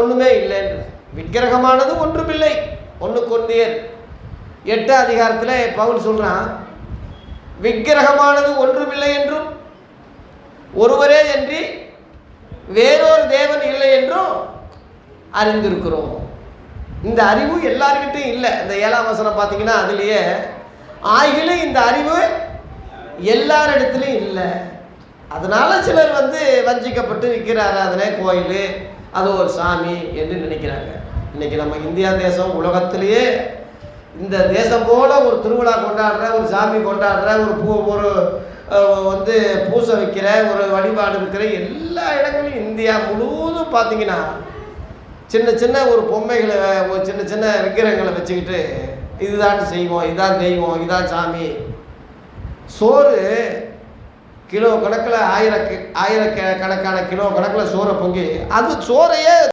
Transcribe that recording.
ஒன்றுமே இல்லைன்னு. விக்கிரகமானது ஒன்றுமில்லை. 1 கொரிந்தியர் 8 அதிகாரத்தில் பவுல் சொல்கிறான், விக்கிரகமானது ஒன்றுமில்லை என்றும் ஒருவரே அன்றி வேறொரு தேவன் இல்லை என்றும் அறிந்திருக்கிறோம். இந்த அறிவு எல்லார்கிட்டையும் இல்லை. இந்த 7ஆம் வசனம் பார்த்தீங்கன்னா அதுலேயே ஆகிலும் இந்த அறிவு எல்லாரிடத்துலையும் இல்லை. அதனால சிலர் வஞ்சிக்கப்பட்டு விற்கிற ஆராதனை கோயில் அது ஒரு சாமி என்று நினைக்கிறாங்க. இன்றைக்கி நம்ம இந்தியா தேசம் உலகத்திலேயே இந்த தேசம் போல ஒரு திருவிழா கொண்டாடுற, ஒரு சாமி கொண்டாடுற, ஒரு பூசை வைக்கிற, ஒரு வழிபாடு இருக்கிற எல்லா இடங்களையும் இந்தியா முழுவதும் பார்த்தீங்கன்னா சின்ன சின்ன ஒரு பொம்மைகளை, ஒரு சின்ன சின்ன விக்கிரகங்களை வச்சுக்கிட்டு இதுதான் செய்வோம், இதுதான் தெய்வம், இதுதான் சாமி. சோறு கிலோ கணக்கில் ஆயிரக்கணக்கான கிலோ கணக்கில் சோறை பொங்கி அது சோறையே